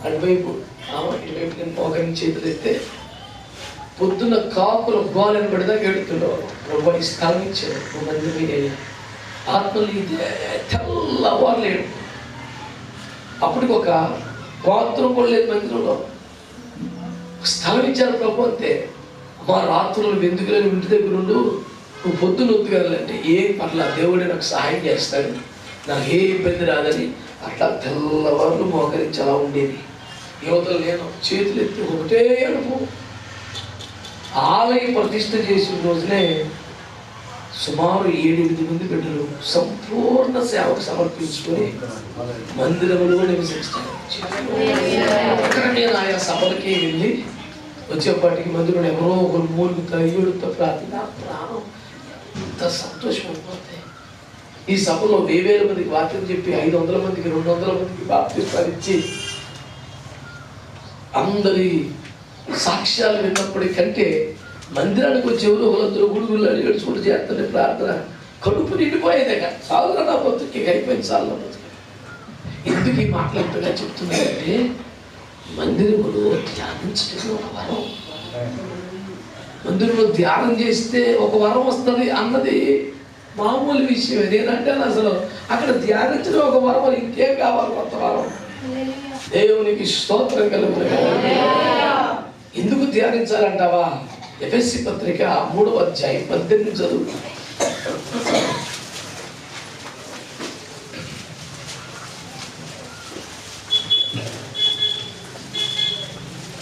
అటువైపు ఇటువైపు నేను మోకరిని చేతులు ఎత్తే పొద్దున్న కాకుల గోలని పడిదాకా ఎడుతున్నారు. ఈ స్థలం ఇచ్చారు మంది ఆత్మలు ఇదే తెల్లవారులేడు. అప్పటికి ఒక బాత్రూమ్ కూడా లేదు మందిరంలో. స్థలం ఇచ్చారు ప్రభు అంతే. మా రాత్రులు ఎందుకు లేని ఇంటి దగ్గర ఉండు, నువ్వు పొద్దున్న వద్దుగలంటే ఏం పర్లా, దేవుడే నాకు సహాయం చేస్తాడు, నాకు ఏ ఇబ్బంది రాదని అట్లా తెల్లవారులు మోకరించి అలా ఉండేది. యువతలు నేను చేతులు ఎత్తి ఒకటే అడుపు. ఆలయ ప్రతిష్ఠ చేసిన రోజునే సుమారు 7-8 మంది బిడ్డలు సంపూర్ణ సేవకు సమర్పించుకొని మందిరంలో నివసిస్తారు. అక్కడ నేను ఆయా సభలకి వెళ్ళి వచ్చేపాటికి మందిరంలో ఎవరో ఒకరు మూలుగుతా ఏడుతా ప్రార్థన ప్రాణం ఇంత సంతోషం అయిపోతాయి. ఈ సభలో 1000 మందికి వాక్యం చెప్పి 500 మందికి 200 మందికి బాప్తిస్మాలు ఇచ్చి అందరి సాక్ష్యాలు విన్నప్పటికంటే మందిరానికి వచ్చేవారు ఒకళ్ళందరూ గుడుగుళ్ళు ఏడ్చుకుంటూ చేస్తుంటే ప్రార్థన కడుపు నిండిపోయేదే కదా. చాలా నా బతుకి అయిపోయింది. చాలా బతుకి. ఎందుకు ఈ మాటలంతగా చెప్తున్నానంటే మందిరంలో ధ్యానించడం ఒక వరం. మందిరంలో ధ్యానం చేస్తే ఒక వరం వస్తుంది అన్నది మామూలు విషయం. నేనంటే అసలు అక్కడ ధ్యానించడం ఒక వరం, ఇంకేం కావాలి కొత్త వరం. దేవునికి స్తోత్రం కలుగును. ఎందుకు ధ్యానించాలంటావా? ఎఫెసీ పత్రిక 3వ అధ్యాయం 18 చదువు.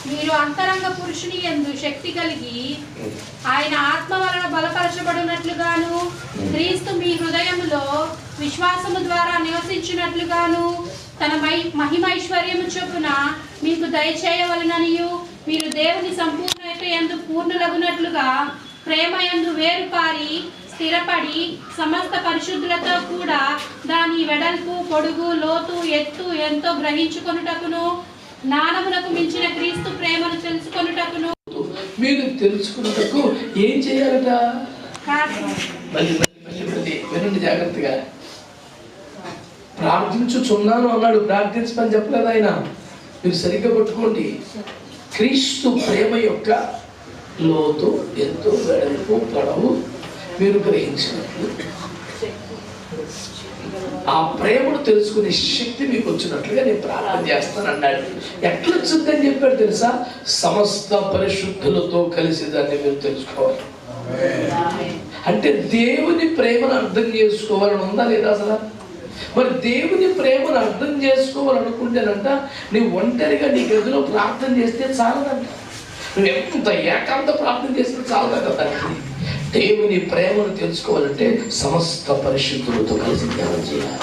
మీరు అంతరంగ పురుషుని యందు శక్తి కలిగి ఆయన ఆత్మ వలన బలపరచబడినట్లుగాను, క్రీస్తు మీ హృదయములో విశ్వాసము ద్వారా నివసించినట్లుగాను తన మహిమైశ్వర్యము చొప్పున మీకు దయచేయవలననియు, మీరు దేవుని సంపూర్ణత యందు పూర్ణులగునట్లుగా ప్రేమ యందు వేరుపారి స్థిరపడి సమస్త పరిశుద్ధులతో కూడా దాని వెడల్పు, పొడుగు, లోతు, ఎత్తు ఎంతో గ్రహించుకొనుటకును, జ్ఞానమునకు మించిన క్రీస్తు ప్రేమను తెలుసుకొనుటకును. మీరు తెలుసుకున్నటకు ఏం చేయాలట? వినండి జాగ్రత్తగా. ప్రార్థించుచున్నాను అన్నాడు, ప్రార్థించమని చెప్పలేదు ఆయన. మీరు సరిగ్గా పట్టుకోండి. క్రీస్తు ప్రేమ యొక్క లోతు, ఎంతో వెడల్పు, పొడవు మీరు గ్రహించినట్లు, ఆ ప్రేమను తెలుసుకునే శక్తి మీకు వచ్చినట్లుగా నేను ప్రార్థన చేస్తాను అన్నాడు. ఎట్లా వచ్చిందని చెప్పాడు తెలుసా? సమస్త పరిశుద్ధులతో కలిసి దాన్ని మీరు తెలుసుకోవాలి. అంటే దేవుని ప్రేమను అర్థం చేసుకోవాలని ఉందా లేదా అసలు? మరి దేవుని ప్రేమను అర్థం చేసుకోవాలనుకుంటేనంట నీ ఒంటరిగా నీ గదిలో ప్రార్థన చేస్తే చాలదంట. నువ్వు ఎంత ఏకాంత ప్రార్థన చేస్తే చాలదంట. దానికి దేవుని ప్రేమను తెలుసుకోవాలంటే సమస్త పరిశుద్ధులతో కలిసి ధ్యానం చేయాలి.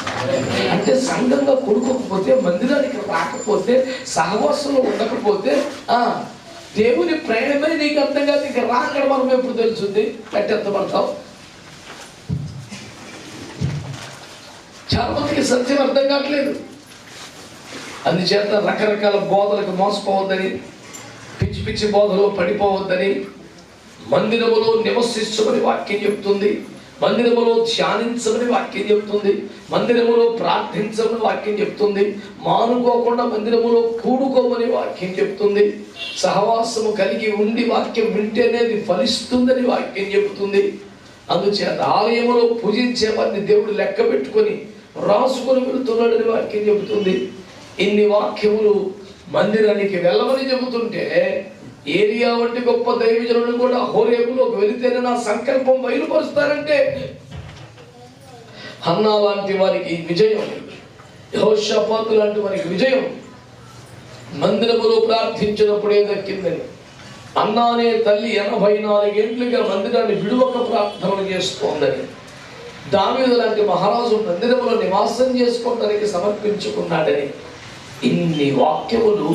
అంటే సంఘంగా కొడుకోకపోతే, మందిరానికి రాకపోతే, సహవాసంలో ఉండకపోతే దేవుని ప్రేమే నీకు అర్థం కాదు. నీకు రాకడ మనం ఎప్పుడు తెలుస్తుంది? కట్టెత్తబడతావు. చాలా మందికి సత్యం అర్థం కావట్లేదు. అందుచేత రకరకాల బోధలకు మోసపోవద్దని, పిచ్చి పిచ్చి బోధలో పడిపోవద్దని, మందిరములో నివసించమని వాక్యం చెప్తుంది, మందిరములో ధ్యానించమని వాక్యం చెప్తుంది, మందిరములో ప్రార్థించమని వాక్యం చెప్తుంది, మానుకోకుండా మందిరములో కూడుకోమని వాక్యం చెప్తుంది, సహవాసము కలిగి ఉండి వాక్యం వింటేనేది ఫలిస్తుందని వాక్యం చెబుతుంది. అందుచేత ఆలయములో పూజించే వారిని దేవుడు లెక్క పెట్టుకొని రాసుకొని వెళుతున్నాడని వాక్యం చెబుతుంది. ఇన్ని వాక్యములు మందిరానికి వెళ్ళమని చెబుతుంటే, ఏరియా వంటి గొప్ప దైవజనులను కూడా హోరేబులోకి వెళితేనే నా సంకల్పం బయలుపరుస్తారంటే, హన్నా లాంటి వారికి విజయం, యెహోషాపాతు లాంటి వారికి విజయం మందిరములో ప్రార్థించినప్పుడే దక్కిందని. అన్నా అనే తల్లి 84 ఏళ్లుగా మందిరాన్ని విడువక ప్రార్థనలు చేస్తోందని. దావీదు లాంటి మహారాజు మందిరములో నివాసం చేసుకోవడానికి సమర్పించుకున్నాడని. ఇన్ని వాక్యములు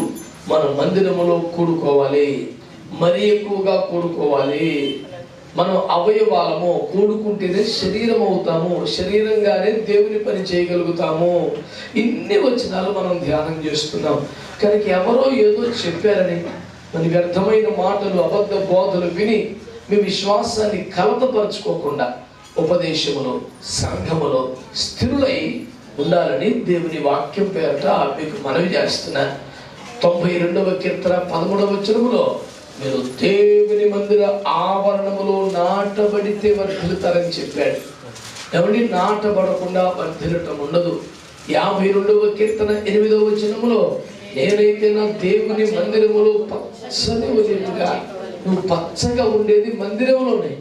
మన మందిరములో కూడుకోవాలి, మరీ ఎక్కువగా కూడుకోవాలి. మనం అవయవాలము, కూడుకుంటేనే శరీరం అవుతాము, శరీరంగానే దేవుని పని చేయగలుగుతాము. ఇన్ని వచనాలు మనం ధ్యానం చేస్తున్నాం. కనుక ఎవరో ఏదో చెప్పారని మన వ్యర్థమైన మాటలు, అబద్ధ బోధలు విని మీ విశ్వాసాన్ని కలతపరచుకోకుండా ఉపదేశములో, సంఘములో స్థిరులై ఉండాలని దేవుని వాక్యం పేరట మీకు మనవి చేస్తున్నాను. 92వ కీర్తన 13వ వచనములో మీరు దేవుని మందిర ఆవరణములో నాటబడితే వర్ధిల్లుతారని చెప్పాడు. ఎవరి నాటబడకుండా వర్ధిల్లటం ఉండదు. 52వ కీర్తన 8వ వచనములో నేనైతే నా దేవుని మందిరములో పచ్చని ఒలివగా, నువ్వు పచ్చగా ఉండేది మందిరంలోనే.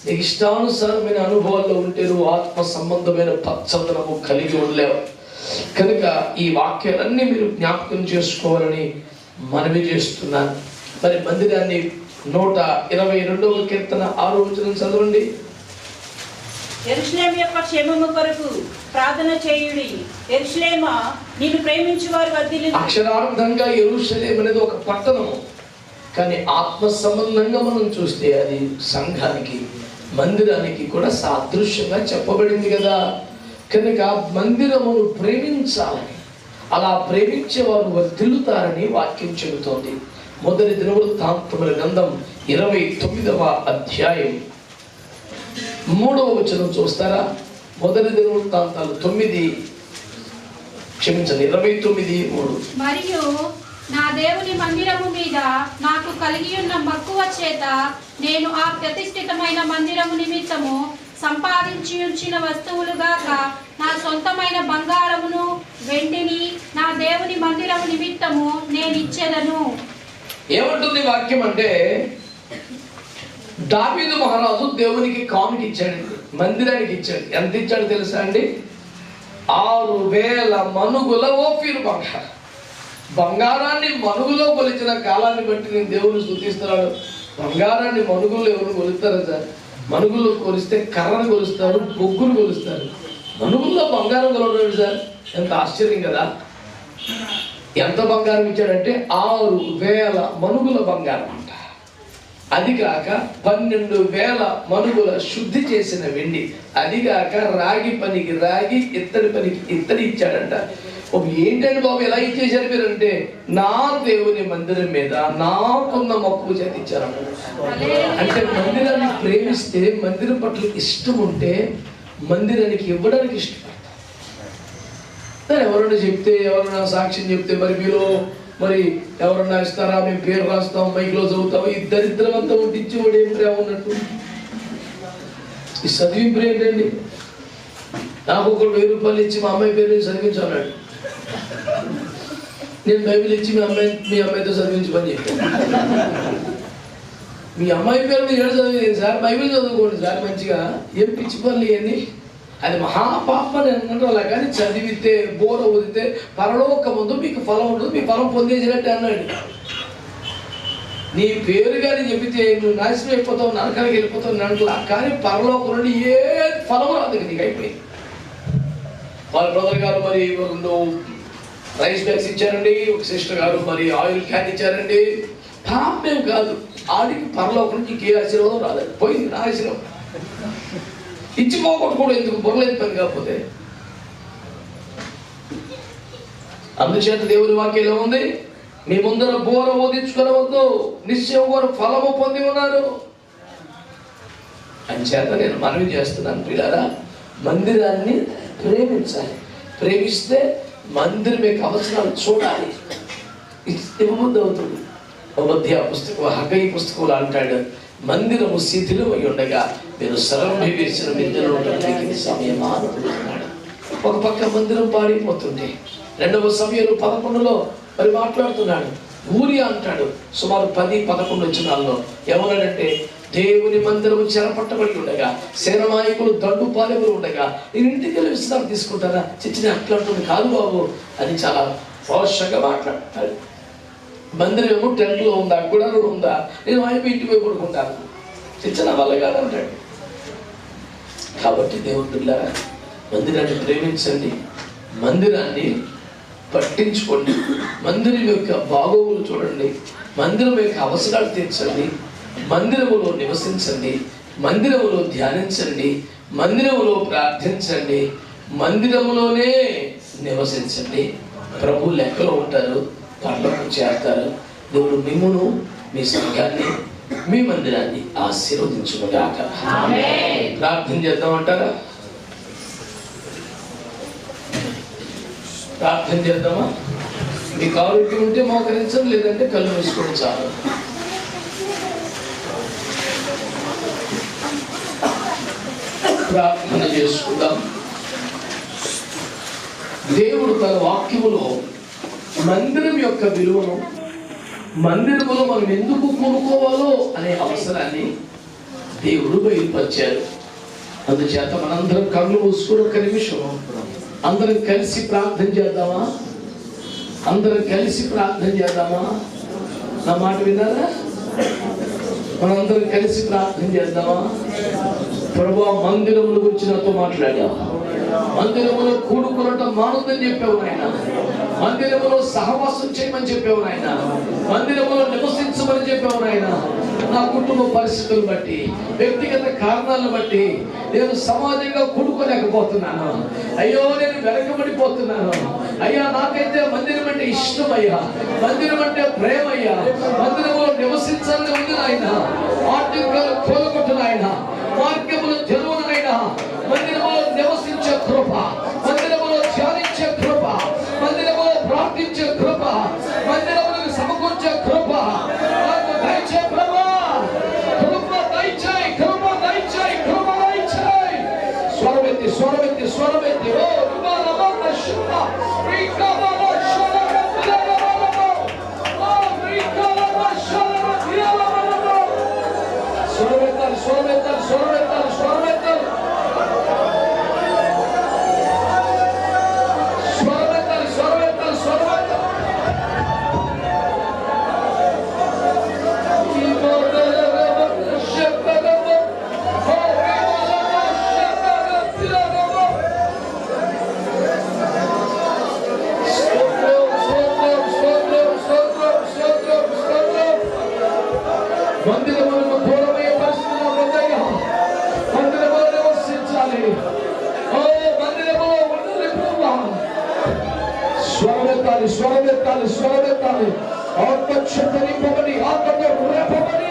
నీకు ఇష్టానుసారమైన అనుభవాల్లో ఉంటే నువ్వు ఆత్మ సంబంధమైన పచ్చదనము కలిగి ఉండలేవు. కనుక ఈ వాక్యాలన్నీ మీరు జ్ఞాపకం చేసుకోవాలని మనవి చేస్తున్నాను. మరి మందిరాన్ని 122వ కీర్తన 6వ వచనం చదవండి. యెరూషలేము యొక్క క్షేమము కొరకు ప్రార్థన చేయుడి. యెరూషలేమా, నిన్ను ప్రేమించు వారు వర్ధిల్లుదురు. అక్షరార్థంగా యెరూషలేము అనేది ఒక పట్టణము, కానీ ఆత్మ సంబంధంగా మనం చూస్తే అది సంఘానికి, మందిరానికి కూడా సాదృశ్యంగా చెప్పబడింది కదా. కనుక మందిరమును ప్రేమించాలని, అలా ప్రేమించే వారు వర్ధిల్లుతారని వాక్యం చెబుతోంది. మొదటి దినవృత్తాంతముల గ్రంథం 29వ అధ్యాయం 3వ వచనం చూస్తారా? మొదటి దినవృత్తాంతాలు 29:3. మరియు నా దేవుని మందిరము మీద నాకు కలిగి ఉన్న మక్కువ చేత నేను ఆ ప్రతిష్ఠితమైన మందిరము నిమిత్తము సంపాదించి ఉంచిన వస్తువులు గాక నా సొంతమైన బంగారమును వెండిని నా దేవుని మందిరము నిమిత్తము నేను ఇచ్చేదను. ఏమంటుంది వాక్యం అంటే, దావీదు మహారాజు దేవునికి కానుక ఇచ్చాడు, మందిరానికి ఇచ్చాడు. ఎంత ఇచ్చాడు తెలుసా అండి? 6,000 మనుగుల ఓఫీరు బంగారం. బంగారాన్ని మనుగులో కొలిచిన కాలాన్ని బట్టి నేను దేవుని స్తుతిస్తున్నాడు. బంగారాన్ని మనుగులు ఎవరు కొలుస్తారా సార్? మనుగుల్లో కొలిస్తే కర్రను కొలుస్తారు, బొగ్గును కొలుస్తారు. మనుగుల్లో బంగారం కొలవడం సార్, ఎంత ఆశ్చర్యం కదా. ఎంత బంగారం ఇచ్చాడంటే 6,000 మనుగుల బంగారం అంట. అదిగాక 12,000 మనుగుల శుద్ధి చేసిన వెండి, అదిగాక రాగి పనికి రాగి, ఇత్తడి పనికి ఇత్తడి ఇచ్చాడంట. ఏంటంటే బాబు ఎలా ఇచ్చేసారు మీరు అంటే, నా దేవుని మందిరం మీద నాకున్న మక్కువ చేత ఇచ్చారు. అంటే మందిరాన్ని ప్రేమిస్తే, మందిరం పట్ల ఇష్టం ఉంటే మందిరానికి ఇవ్వడానికి ఇష్టపడతారు. ఎవరైనా చెప్తే, ఎవరైనా సాక్ష్యం చెప్తే, మరి మీలో మరి ఎవరన్నా ఇస్తారా, మేము పేరు రాస్తాం, మైక్లో చదువుతాం, ఈ దరిద్రం అంతా ఉంటే ఇచ్చేవాడు ఏం ప్రేమ ఉన్నట్టు. ఈ చదివింపు ఏంటండి? నాకు ఒక 1000 రూపాయలు ఇచ్చి మా అమ్మాయి పేరు చదివించాడు. నేను బైబిల్ ఇచ్చి మీ అమ్మాయితో చదివించి పని చెప్పాను. మీ అమ్మాయి పేరు మీరు ఏడు చదివేది సార్, బైబిల్ చదువుకోండి సార్ మంచిగా. ఏం పిచ్చి పనులు ఇవన్నీ? అది మహాపాపం అని అనుకుంటే అలా. కానీ చదివితే, బోర ఊదితే పరలోక ముందు మీకు ఫలం ఉంటుంది, మీ ఫలం పొందేసినట్టు అన్నాడు. నీ పేరు కానీ చెబితే నువ్వు నాశనం అయిపోతావు, నరకానికి వెళ్ళిపోతావు అంటలా. కానీ పరలోకం నుండి ఏ ఫలం రాదు, నీకు అయిపోయింది. వాళ్ళ బ్రదర్ గారు మరి 2 రైస్ బ్యాగ్స్ ఇచ్చారండి, ఒక సిస్టర్ గారు మరి ఆయిల్ క్యాన్ ఇచ్చారండి. పాపం కాదు, ఆడికి పరలోకం నుంచి ఇంకే ఆశీర్వాదం రాలేదు, పోయింది నా ఆశీర్వాదం. ఇచ్చి పోగొట్టుకోవడం ఎందుకు, బొరలేదు పని కాకపోతే. అందుచేత దేవుని వాక్యంలో ఉంది, మీ ముందర బోర ఓదించుకోవద్దు, నిశ్చయం వారు ఫలము పొంది ఉన్నారు. అంచేత నేను మనవి చేస్తున్నాను ప్రియులారా, మందిరాన్ని ప్రేమించాలి. ప్రేమిస్తే మందిరం యొక్క అవసరాలు చూడాలి, ఇవ్వబుద్ధి అవుతుంది. ఉపధ్యాయ పుస్తకం, హగ్గయి పుస్తకంలో అంటాడు, మందిరము శిథిలమై ఉండగా మీరు సరంభి వేసిన విద్యలో సమయమా అనుకుంటున్నాడు. ఒక పక్క మందిరం పాడిపోతుంది. 2వ సమయంలో 11లో మరి మాట్లాడుతున్నాడు. ఊరియా అంటాడు సుమారు 10-11 వచనాల్లో ఏమన్నాడంటే, దేవుని మందిరము చెరపట్టబడి ఉండగా, సేననాయకులు దండు పాలెములు ఉండగా నేను ఇంటికి వెళ్ళి విశ్రాంతి తీసుకుంటారా? చిచ్చిన అట్లాంటిది కాదు బాబు అని చాలా పౌరుషంగా మాట్లాడతాడు. మందిరం ఏమో టెంట్లో ఉందా, గుడారులో ఉందా, నేను అయిపోయి ఇంటికి పోయి పడుకుంటాను, చిచ్చిన వల్ల కాదంటాడు. కాబట్టి దేవుని పిల్లరా, మందిరాన్ని ప్రేమించండి, మందిరాన్ని పట్టించుకోండి, మందిరం యొక్క బాగోగులు చూడండి, మందిరం యొక్క అవసరాలు తీర్చండి. మందిరములో నివసించండి, మందిరములో ధ్యానించండి, మందిరములో ప్రార్థించండి, మందిరములోనే నివసించండి. ప్రభు లెక్కలో ఉంటారు, పరలోకం చేస్తారు. దేవుడు మిమ్మును, మీ సంఘాన్ని, మీ మందిరాన్ని ఆశీర్వదించునుగాక. ప్రార్థన చేద్దామంటారా? ప్రార్థన చేద్దామా? మీకు ఆరోగ్యం ఉంటే మోకరించండి, లేదంటే కళ్ళు మూసుకొని చాలు. ప్రార్థన చేసుకుందాం. దేవుడు తన వాక్యములో మందిరం యొక్క విలువను, మందిరములో మనం ఎందుకు కొనుక్కోవాలో అనే అవసరాన్ని దేవుడు బయలుపరిచారు. అందుచేత మనందరం కళ్ళు మూసుకుని ఒక్క నిమిషం అందరం కలిసి ప్రార్థన చేద్దామా? అందరం కలిసి ప్రార్థన చేద్దామా? నా మాట విన్నారా? మనందరం కలిసి ప్రార్థన చేద్దామా? ప్రభువా, మందిరముల గురించి నాతో మాట్లాడావు. మందిరములో కూడుకునటం మానుదని చెప్పావు నాయన. మందిరములో సహవాసం చేయమని చెప్పావు నాయన. మందిరములో నివసించమని చెప్పావు నాయన. నా కుటుంబ పరిస్థితులను బట్టి, వ్యక్తిగత కారణాలను బట్టి నేను సమాజంగా కూడుకోలేకపోతున్నాను. అయ్యో, నేను వెనకబడిపోతున్నాను. అయ్యా, నాకైతే మందిరం అంటే ఇష్టం అయ్యా, మందిరం అంటే ప్రేమ అయ్యా. మందిరంలో నివసించాలని ఉంది నాయన. ఆటంకాలు కోలుకుంటున్నాయన, మార్గములు తెరువునైనా, మందిరములో నివసించే కృప, మందిరములో ధ్యానించే కృప, మందిరములో ప్రార్థించే కృప, మందిరములకు సమకూర్చే కృప నాకు దయచే ప్రభా. కృప దయచేయి, కృప దయచేయి, కృప దయచేయి. స్వరమెత్తి స్వరమెత్తి స్వరమెత్తి ఓ రమణ శుద్ధ శ్రీకామ స్వరమెత్తాలి, స్వరమెత్తాలి, స్వరమెత్తాలి, స్వరమెత్తాలి, స్వరమెత్తాలి, స్వరమెత్తాలి, స్వరమెత్తాలి. మందిరములకు దూరమయ్యే పరిస్థితుల్లో ఉందయ్యా. మందిరములో నివసించాలి. ఓ మందిరములో ఉండాలి ప్రభువా. స్వరమెత్తాలి, స్వరమెత్తాలి, స్వరమెత్తాలి. ఆత్మశక్తి నింపబడి, ఆత్మతో రేపబడి